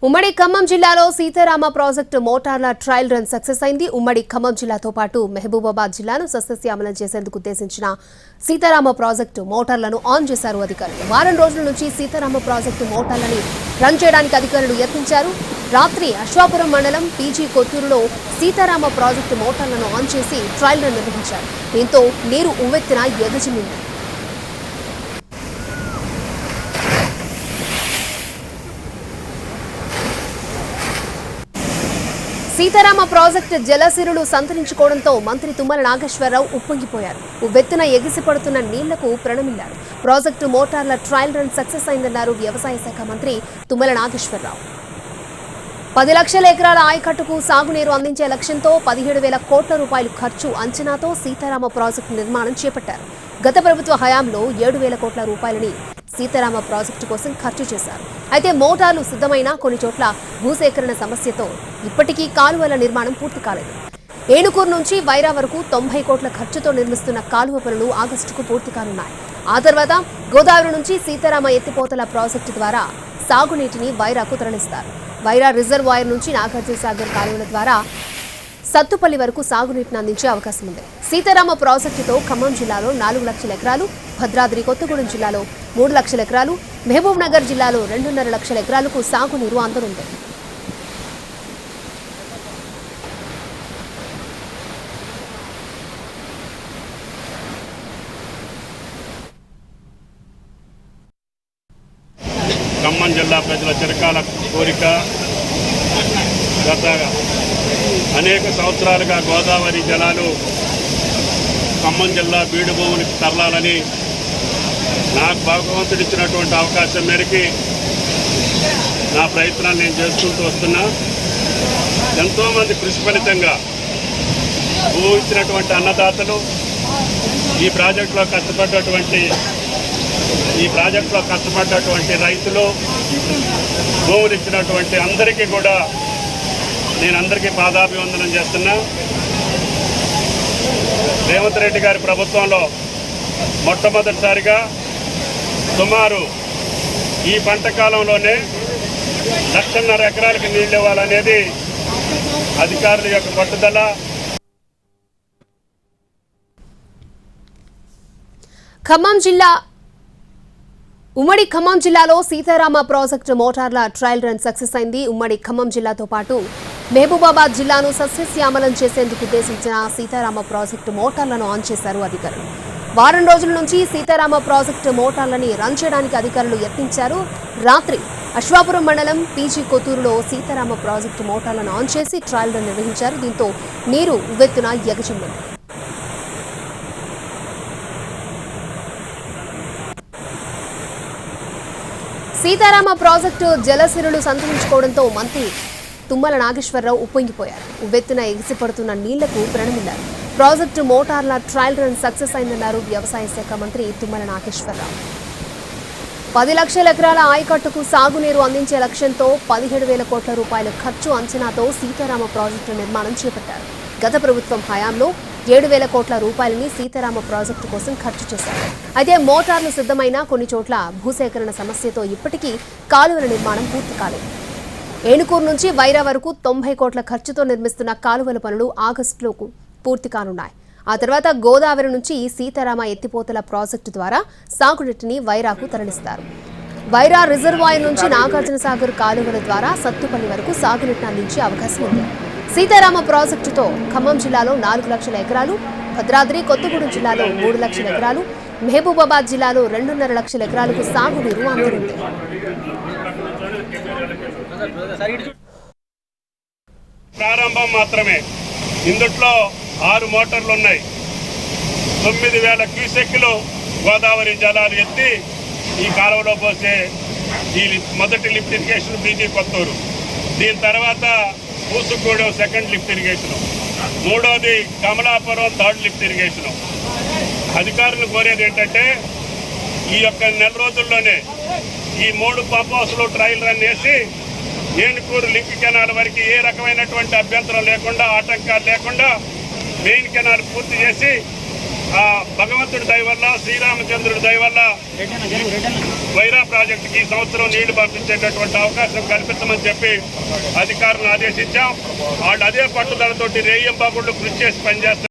ఉమ్మడి ఖమ్మం జిల్లాలో సీతారామ ప్రాజెక్టు మోటార్ల ట్రయల్ రన్ సక్సెస్ అయింది. ఉమ్మడి ఖమ్మం జిల్లాతో పాటు మహబూబాబాద్ జిల్లాను సస్యశ్యామలం చేసేందుకు ఉద్దేశించిన సీతారామ ప్రాజెక్టు మోటార్లను ఆన్ చేశారు అధికారులు. వారం రోజుల నుంచి సీతారామ ప్రాజెక్టు మోటార్లని రన్ చేయడానికి అధికారులు యత్నించారు. రాత్రి అశ్వాపురం మండలం పీజీ కొత్తూరులో సీతారామ ప్రాజెక్టు మోటార్లను ఆన్ చేసి ట్రయల్ రన్ నిర్వహించారు. దీంతో నీరు ఉవ్వెత్తున ఎగజిమ్మింది. సీతారామ ప్రాజెక్టు జలసిరులు సంతరించుకోవడంతో మంత్రి తుమ్మల నాగేశ్వరరావు ఉప్పొంగిపోయారు. ఉవ్వెత్తున ఎగిసిపడుతున్న నీళ్లకు ప్రణమిల్లారు. ప్రాజెక్టు మోటార్ల ట్రయల్ రన్ సక్సెస్ అయిందన్నారు వ్యవసాయ శాఖ మంత్రి తుమ్మల నాగేశ్వరరావు. 10 లక్షల ఎకరాల ఆయకట్టుకు సాగునీరు అందించే లక్ష్యంతో 17,000 కోట్ల రూపాయలు ఖర్చు అంచనాతో సీతారామ ప్రాజెక్టు నిర్మాణం చేపట్టారు. గత ప్రభుత్వ హయాంలో 7,000 కోట్ల రూపాయలని సీతారామ ప్రాజెక్టు కోసం ఖర్చు చేశారు. అయితే మోటార్లు సిద్ధమైన కొన్ని చోట్ల భూసేకరణ సమస్యతో ఇప్పటికీ కాలువల నిర్మాణం పూర్తి కాలేదు. ఏనుకూరు నుంచి వైరా వరకు 90 కోట్ల ఖర్చుతో నిర్మిస్తున్న కాలువ పనులు ఆగస్టుకు పూర్తి కానున్నాయి. ఆ తర్వాత గోదావరి నుంచి సీతారామ ఎత్తిపోతల ప్రాజెక్టు ద్వారా సాగునీటిని వైరాకు తరలిస్తారు. వైరా రిజర్వాయర్ నుంచి నాగార్జునసాగర్ కాలువల ద్వారా సత్తుపల్లి వరకు సాగునీటిని అందించే అవకాశం ఉంది. సీతారామ ప్రాజెక్టుతో ఖమ్మం జిల్లాలో 4 లక్షల ఎకరాలు, భద్రాద్రి కొత్తగూడెం జిల్లాలో 3 లక్షల ఎకరాలు, మహబూబ్ నగర్ జిల్లాలో 2.5 లక్షల ఎకరాలకు సాగునీరు అందనుంది. ఖమ్మం జిల్లా ప్రజల చిరకాల కోరిక, గత అనేక సంవత్సరాలుగా గోదావరి జలాలు ఖమ్మం జిల్లా బీడు భూమునికి తరలాలని నాకు భగవంతుడిచ్చినటువంటి అవకాశం మేరకు నా ప్రయత్నాలు నేను చేసుకుంటూ వస్తున్నా. ఎంతోమంది కృషి ఫలితంగా భూమి ఇచ్చినటువంటి అన్నదాతలు, ఈ ప్రాజెక్టులో కష్టపడ్డటువంటి రైతులు, భూములు ఇచ్చినటువంటి అందరికీ కూడా నేను అందరికీ పాదాభివందనం చేస్తున్నా. రేవంత్ రెడ్డి గారి ప్రభుత్వంలో మొట్టమొదటిసారిగా సుమారు ఈ పంట కాలంలోనే 1.5 ఎకరాలకు నీళ్ళు ఇవ్వాలనేది అధికారుల యొక్క పట్టుదల. ఉమ్మడి ఖమ్మం జిల్లాలో సీతారామ ప్రాజెక్టు మోటార్ల ట్రయల్ రన్ సక్సెస్ అయింది. ఉమ్మడి ఖమ్మం జిల్లాతో పాటు మహబూబాబాద్ జిల్లాను సస్యశ్యామలం చేసేందుకు ఉద్దేశించిన సీతారామ ప్రాజెక్టు మోటార్లను ఆన్ చేశారు అధికారులు. వారం రోజుల నుంచి సీతారామ ప్రాజెక్టు మోటార్లని రన్ చేయడానికి అధికారులు యత్నించారు. రాత్రి అశ్వాపురం మండలం పీజీ కొత్తూరులో సీతారామ ప్రాజెక్టు మోటార్లను ఆన్ చేసి ట్రయల్ రన్ నిర్వహించారు. దీంతో నీరు ఉవ్వెత్తున ఎగజిమ్మింది. సీతారామ ప్రాజెక్టు జలసిరులు సంతరించుకోవడంతో మంత్రి తుమ్మల నాగేశ్వరరావు ఉప్పొంగిపోయారు. ఉవ్వెత్తున ఎగిసిపడుతున్న నీళ్లకు ప్రణమిల్లారు. ప్రాజెక్టు మోటార్ల ట్రయల్ రన్ సక్సెస్ అయిందన్నారు వ్యవసాయ శాఖ మంత్రి తుమ్మల నాగేశ్వరరావు. 10 లక్షల ఎకరాల ఆయకట్టుకు సాగునీరు అందించే లక్ష్యంతో 17,000 కోట్ల రూపాయల ఖర్చు అంచనాతో సీతారామ ప్రాజెక్టు నిర్మాణం చేపట్టారు. గత ప్రభుత్వం హయాంలో 7,000 కోట్ల రూపాయలని సీతారామ ప్రాజెక్టు కోసం ఖర్చు చేశారు. అయితే మోటార్లు సిద్ధమైన కొన్ని చోట్ల భూసేకరణ సమస్యతో ఇప్పటికీ కాలువల నిర్మాణం పూర్తి కాలేదు. ఏనుకూరు నుంచి వైరా వరకు 90 కోట్ల ఖర్చుతో నిర్మిస్తున్న కాలువల పనులు ఆగస్టులోకి పూర్తి కానున్నాయి. ఆ తర్వాత గోదావరి నుంచి సీతారామ ఎత్తిపోతల ప్రాజెక్టు ద్వారా సాగునీటిని వైరాకు తరలిస్తారు. వైరా రిజర్వాయర్ నుంచి నాగార్జునసాగర్ కాలువల ద్వారా సత్తుపల్లి వరకు సాగునీటిని అందించే అవకాశం ఉంది. సీతారామ ప్రాజెక్టుతో ఖమ్మం జిల్లాలో 4 లక్షల ఎకరాలు, భద్రాద్రి కొత్తగూడెం జిల్లాలో 3 లక్షల ఎకరాలు, మహబూబాబాద్ జిల్లాలో 2.5 లక్షల ఎకరాలకు సాగునీరు అందనుంది. ప్రారంభం మాత్రమే. ఇందుట్లో 6 మోటార్లు ఉన్నాయి. 9,000 క్యూసెక్లు గోదావరి జలాలు ఎత్తి ఈ కాలువలో పోసే ఈ మొదటి లిఫ్ట్ ఇరిగేషన్ పీజీ కొత్తూరు. దీని తర్వాత పూసుగూడెం సెకండ్ లిఫ్ట్ ఇరిగేషన్, మూడోది కమలాపురం థర్డ్ లిఫ్ట్ ఇరిగేషన్. అధికారులు కోరేది ఏంటంటే ఈ యొక్క నెల రోజుల్లోనే ఈ 3 పంప్ హౌస్లు ట్రయల్ రన్ చేసి ఏనుకూరు లింక్ కెనాల్ వరకు ఏ రకమైనటువంటి అభ్యంతరం లేకుండా, ఆటంకాలు లేకుండా మెయిన్ కెనాల్ పూర్తి చేసి ఆ భగవంతుడి దయ వల్ల, శ్రీరామచంద్రుడి దయ వల్ల వైరా ప్రాజెక్టుకి ఈ సంవత్సరం నీళ్లు పంపించేటటువంటి అవకాశం కల్పించమని చెప్పి అధికారులను ఆదేశించాం. వాళ్ళు అదే పట్టుదలతోటి రేయింబాగుళ్ళు కృషి చేసి పనిచేస్తారు.